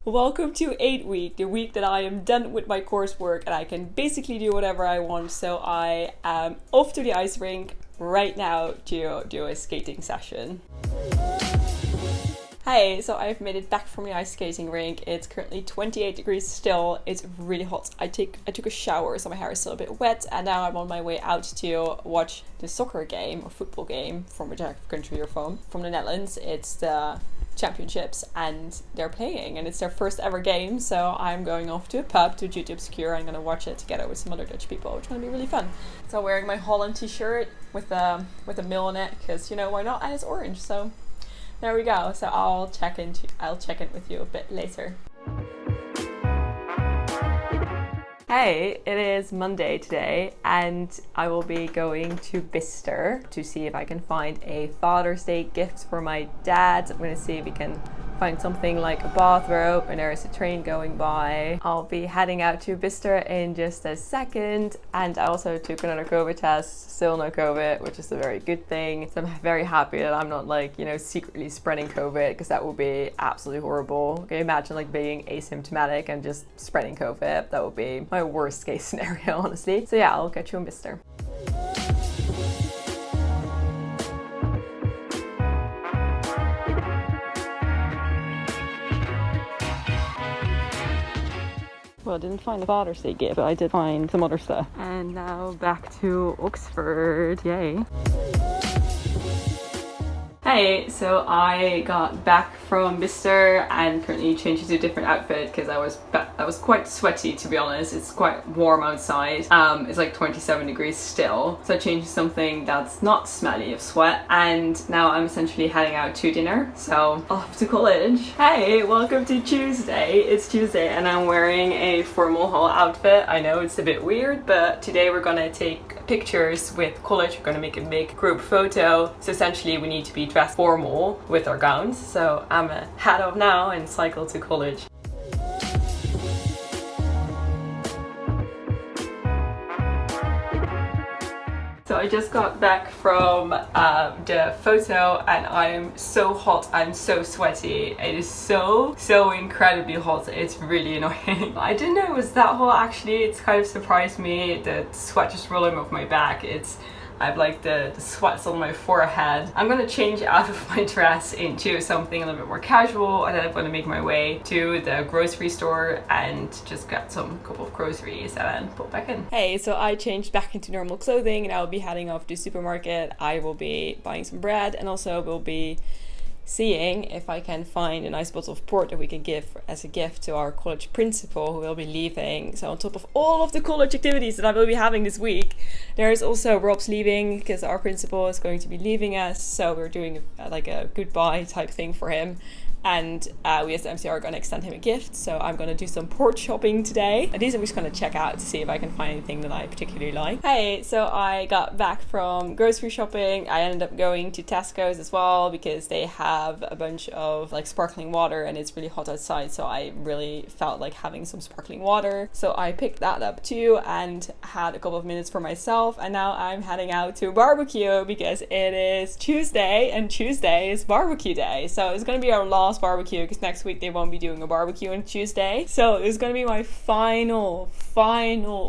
Welcome to 8 week, the week that I am done with my coursework and I can basically do whatever I want. So I am off to the ice rink right now to do a skating session. Hey, so I've made it back from the ice skating rink. It's currently 28 degrees still. It's really hot. I took a shower, so my hair is still a bit wet, and now I'm on my way out to watch the soccer game or football game from whichever country you're from the Netherlands. It's the championships and they're playing and it's their first ever game, so I'm going off to a pub to duty obscure. I'm going to watch it together with some other Dutch people, which is going to be really fun. So I'm wearing my Holland t-shirt with a mill on it because, you know, why not, and it's orange, so there we go. So I'll check in with you a bit later. Hey, it is Monday today and I will be going to Bicester to see if I can find a Father's Day gift for my dad. I'm going to see if we can find something like a bathrobe, and there is a train going by. I'll be heading out to Bicester in just a second, and I also took another COVID test, still no COVID, which is a very good thing. So I'm very happy that I'm not secretly spreading COVID, because that would be absolutely horrible. Can you imagine being asymptomatic and just spreading COVID? That would be my worst case scenario, honestly. So yeah, I'll catch you in Bicester. Well, I didn't find the Father's Day gift, but I did find some other stuff. And now back to Oxford, yay. Hey, so I got back from Bicester and currently changed into a different outfit because I was quite sweaty, to be honest. It's quite warm outside. It's like 27 degrees still. So I changed to something that's not smelly of sweat, and now I'm essentially heading out to dinner. So off to college. Hey, welcome to Tuesday. It's Tuesday and I'm wearing a formal hall outfit. I know it's a bit weird, but today we're gonna take pictures with college. We're gonna make a big group photo. So essentially we need to be dressed formal with our gowns. So I'm gonna head off now and cycle to college. So I just got back from the photo and I'm so hot, I'm so sweaty. It is so incredibly hot. It's really annoying. I didn't know it was that hot actually. It's kind of surprised me. The sweat just rolling off my back. I have the sweats on my forehead. I'm gonna change out of my dress into something a little bit more casual, and then I'm gonna make my way to the grocery store and just get some couple of groceries and then put back in. Hey, so I changed back into normal clothing and I'll be heading off to the supermarket. I will be buying some bread and also will be seeing if I can find a nice bottle of port that we can give as a gift to our college principal who will be leaving. So on top of all of the college activities that I will be having this week, there is also Rob's leaving because our principal is going to be leaving us. So we're doing a goodbye type thing for him. And we as the MCR are going to extend him a gift. So I'm going to do some port shopping today. And these I'm just going to check out to see if I can find anything that I particularly like. Hey, so I got back from grocery shopping. I ended up going to Tesco's as well because they have a bunch of sparkling water and it's really hot outside. So I really felt like having some sparkling water. So I picked that up too and had a couple of minutes for myself. And now I'm heading out to a barbecue because it is Tuesday and Tuesday is barbecue day. So it's going to be our last barbecue because next week they won't be doing a barbecue on Tuesday. So it's going to be my final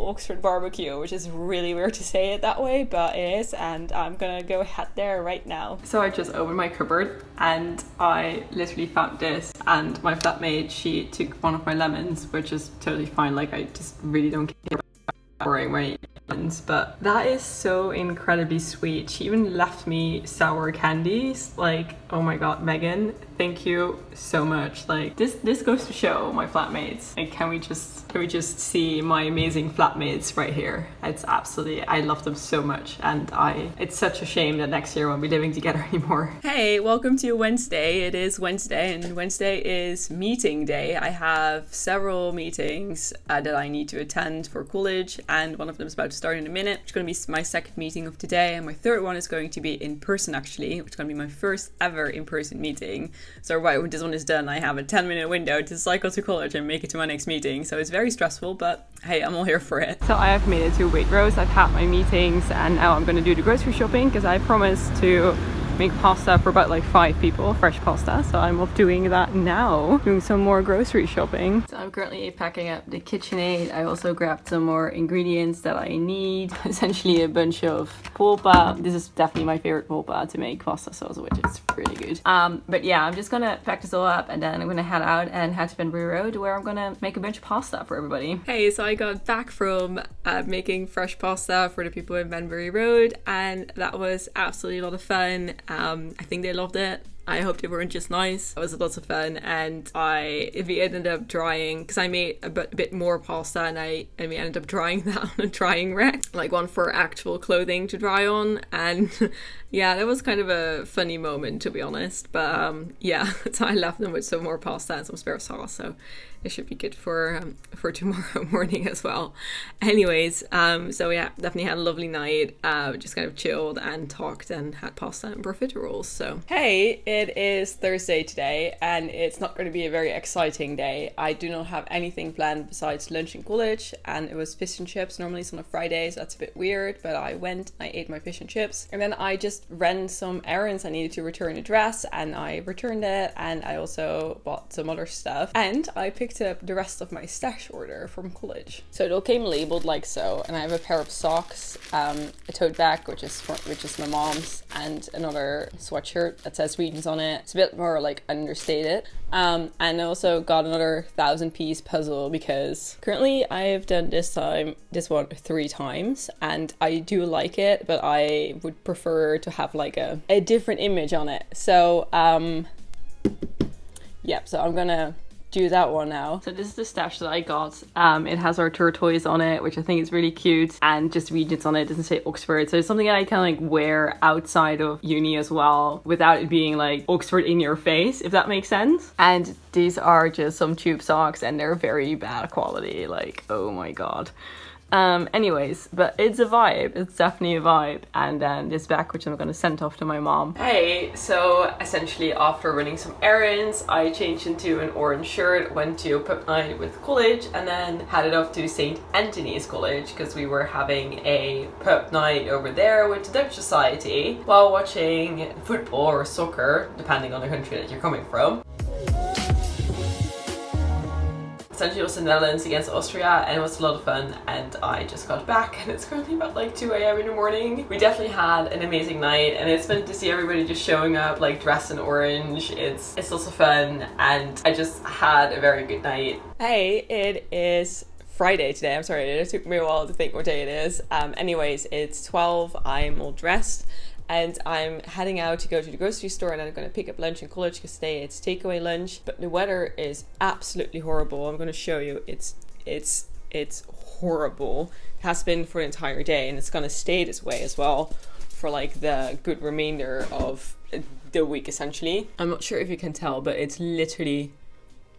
Oxford barbecue, which is really weird to say it that way, but it is, and I'm gonna go head there right now. So I just opened my cupboard and I literally found this, and my flatmate, she took one of my lemons, which is totally fine. I just really don't care about pouring my lemons, but that is so incredibly sweet. She even left me sour candies. Oh my god, Megan, thank you so much. This goes to show my flatmates. Can we just see my amazing flatmates right here? It's absolutely, I love them so much, and it's such a shame that next year we won't be living together anymore. Hey, welcome to Wednesday. It is Wednesday and Wednesday is meeting day. I have several meetings that I need to attend for college, and one of them is about to start in a minute. It's going to be my second meeting of today, and my third one is going to be in person actually, which is going to be my first ever in-person meeting. So right when this one is done, I have a 10-minute window to cycle to college and make it to my next meeting. So it's very stressful, but hey, I'm all here for it. So I have made it to Waitrose. I've had my meetings and now I'm going to do the grocery shopping because I promised to make pasta for about like 5 people, fresh pasta. So I'm off doing that now, doing some more grocery shopping. So I'm currently packing up the KitchenAid. I also grabbed some more ingredients that I need. Essentially a bunch of polpa. This is definitely my favorite polpa to make pasta sauce, which is really good. But yeah, I'm just gonna pack this all up and then I'm gonna head out and head to Banbury Road, where I'm gonna make a bunch of pasta for everybody. Hey, so I got back from making fresh pasta for the people in Banbury Road, and that was absolutely a lot of fun. I think they loved it. I hope they weren't just nice. It was lots of fun, and we ended up drying, because I made a bit more pasta, and we ended up drying that on a drying rack, like one for actual clothing to dry on. And yeah, that was kind of a funny moment, to be honest. But yeah, so I left them with some more pasta and some spare sauce, so it should be good for tomorrow morning as well. Anyways, so yeah, definitely had a lovely night. Just kind of chilled and talked and had pasta and profiteroles. So hey, it is Thursday today, and it's not going to be a very exciting day. I do not have anything planned besides lunch in college, and it was fish and chips. Normally it's on a Friday, so that's a bit weird, but I went, I ate my fish and chips, and then I just ran some errands. I needed to return a dress, and I returned it, and I also bought some other stuff, and I picked up the rest of my stash order from college. So it all came labeled like so, and I have a pair of socks, a tote bag which is my mom's, and another sweatshirt that says Sweden's on it. It's a bit more like understated. And I also got another 1,000-piece puzzle, because currently I've done this one 3 times, and I do like it, but I would prefer to have like a different image on it. So yep, so I'm gonna do that one now. So this is the stash that I got. It has our tortoise on it, which I think is really cute, and just Regents on it. It doesn't say Oxford, so it's something that I kind of like wear outside of uni as well, without it being like Oxford in your face, if that makes sense. And these are just some tube socks, and they're very bad quality, like oh my god. Anyways, but it's a vibe. It's definitely a vibe. And then this bag, which I'm gonna send off to my mom. Hey, so essentially after running some errands, I changed into an orange shirt, went to pub night with college, and then headed off to St. Anthony's College, because we were having a pub night over there with the Dutch Society while watching football or soccer, depending on the country that you're coming from. Essentially it was the Netherlands against Austria, and it was a lot of fun, and I just got back and it's currently about like 2 a.m. in the morning. We definitely had an amazing night, and it's fun to see everybody just showing up like dressed in orange. It's lots of fun, and I just had a very good night. Hey, it is Friday today. I'm sorry, it took me a while to think what day it is. Anyways, it's 12, I'm all dressed, and I'm heading out to go to the grocery store, and I'm going to pick up lunch in college, because today it's takeaway lunch. But the weather is absolutely horrible. I'm going to show you. It's horrible. It has been for the entire day, and it's going to stay this way as well for like the good remainder of the week, essentially. I'm not sure if you can tell, but it's literally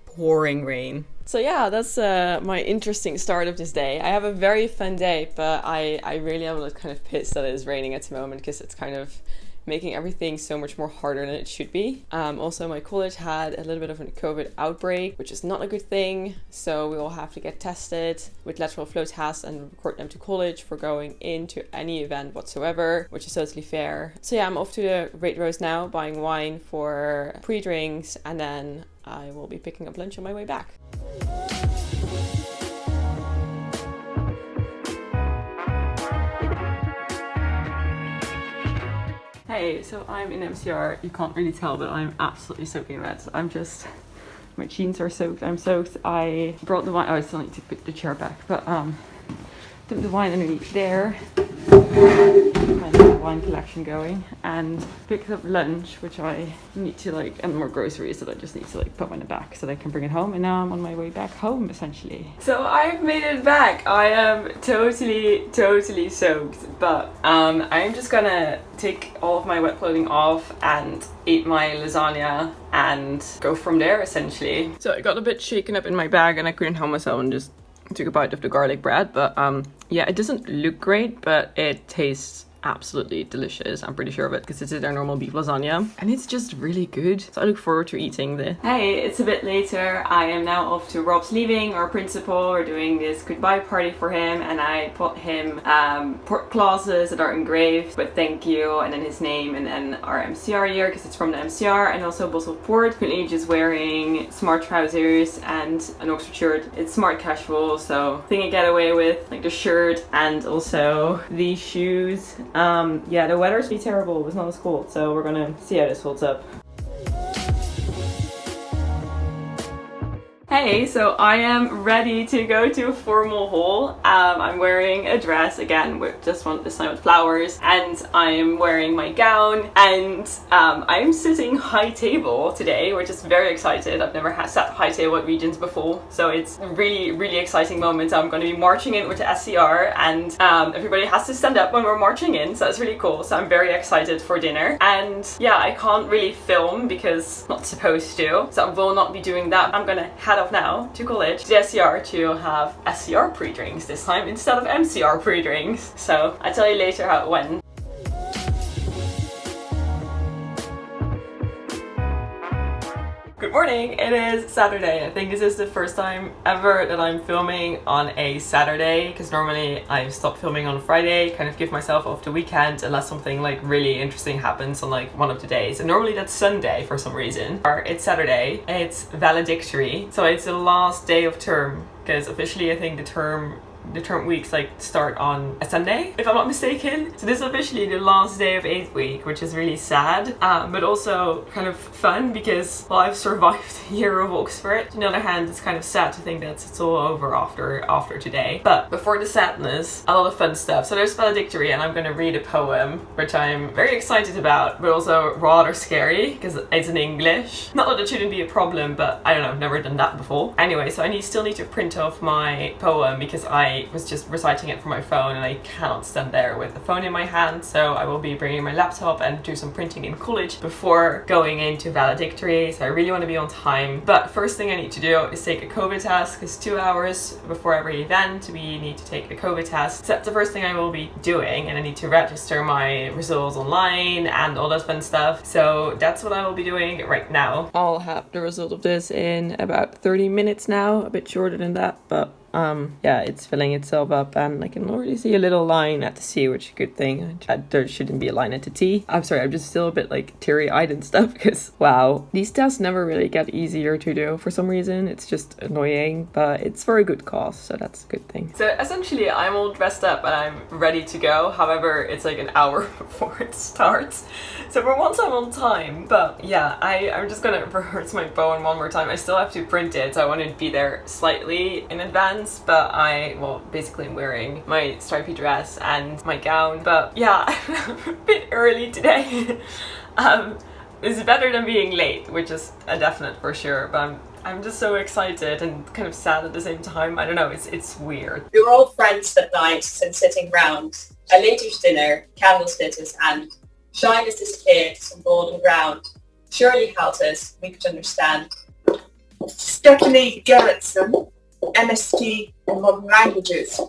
pouring rain. So yeah, that's my interesting start of this day. I have a very fun day, but I really am kind of pissed that it is raining at the moment, because it's kind of making everything so much more harder than it should be. Also, my college had a little bit of a COVID outbreak, which is not a good thing. So we all have to get tested with lateral flow tests and report them to college for going into any event whatsoever, which is totally fair. So yeah, I'm off to the Waitrose now, buying wine for pre-drinks, and then I will be picking up lunch on my way back. Hey, so I'm in MCR. You can't really tell, but I'm absolutely soaking wet. My jeans are soaked. I'm soaked. I brought the wine. Oh, I still need to put the chair back, but took the wine underneath there. My little wine collection going, and picked up lunch, which I need to and more groceries that I just need to put in the back so that I can bring it home. And now I'm on my way back home, essentially. So I've made it back. I am totally soaked, but I'm just gonna take all of my wet clothing off and eat my lasagna and go from there, essentially. So I got a bit shaken up in my bag, and I couldn't help myself and just took a bite of the garlic bread, but yeah, it doesn't look great, but it tastes absolutely delicious. I'm pretty sure of it because it's their normal beef lasagna and it's just really good. So I look forward to eating this. Hey, it's a bit later. I am now off to Rob's leaving, our principal. We're doing this goodbye party for him and I bought him clauses that are engraved with thank you and then his name and then our MCR year because it's from the MCR, and also a bottle of port. Currently just wearing smart trousers and an Oxford shirt. It's smart casual, so I think I get away with like the shirt and also these shoes. Yeah, the weather's pretty terrible. It's not as cold, so we're gonna see how this holds up. Hey, so I am ready to go to a formal hall. I'm wearing a dress again with just one this time with flowers, and I'm wearing my gown, and I'm sitting high table today, which is very excited. I've never sat high table at Regents before, so it's a really exciting moment. I'm going to be marching in with the SCR, and everybody has to stand up when we're marching in, so that's really cool. So I'm very excited for dinner, and yeah, I can't really film because I'm not supposed to, so I will not be doing that. I'm gonna head off now to college, to the SCR, to have SCR pre-drinks this time instead of MCR pre-drinks. So I'll tell you later how it went. Good morning, it is Saturday. I think this is the first time ever that I'm filming on a Saturday, because normally I stop filming on a Friday, kind of give myself off the weekend unless something like really interesting happens on like one of the days. And normally that's Sunday for some reason. Or it's Saturday, it's Valedictory, so it's the last day of term, because officially I think the term weeks like start on a Sunday, if I'm not mistaken. So this is officially the last day of 8th week, which is really sad, but also kind of fun because, well, I've survived a year of Oxford. On the other hand, it's kind of sad to think that it's all over after today. But before the sadness, a lot of fun stuff. So there's Valedictory, and I'm going to read a poem, which I'm very excited about, but also rather scary because it's in English. Not that it shouldn't be a problem, but I don't know, I've never done that before. Anyway, so I still need to print off my poem because I was just reciting it from my phone and I cannot stand there with the phone in my hand, so I will be bringing my laptop and do some printing in college before going into Valedictory. So I really want to be on time, but first thing I need to do is take a COVID test, because 2 hours before every event we need to take a COVID test. So that's the first thing I will be doing, and I need to register my results online and all that fun stuff. So that's what I will be doing right now. I'll have the result of this in about 30 minutes now, a bit shorter than that, but yeah, it's filling itself up and I can already see a little line at the C, which is a good thing. There shouldn't be a line at the T. I'm sorry, I'm just still a bit like teary-eyed and stuff because, wow, these tests never really get easier to do for some reason. It's just annoying, but it's for a good cause, so that's a good thing. So essentially, I'm all dressed up and I'm ready to go. However, it's like an hour before it starts. So for once I'm on time, but yeah, I'm just gonna rehearse my poem one more time. I still have to print it, so I want to be there slightly in advance. But well, basically I'm wearing my stripy dress and my gown, but yeah, I'm a bit early today. It's better than being late, which is a definite for sure, but I'm just so excited and kind of sad at the same time. I don't know, it's weird. We were all friends that night since sitting round a late-ish dinner, candles lit us, and shyness disappeared to some golden ground. Surely, Halters, we could understand. Stephanie Gerritsen, MSc in Modern Languages.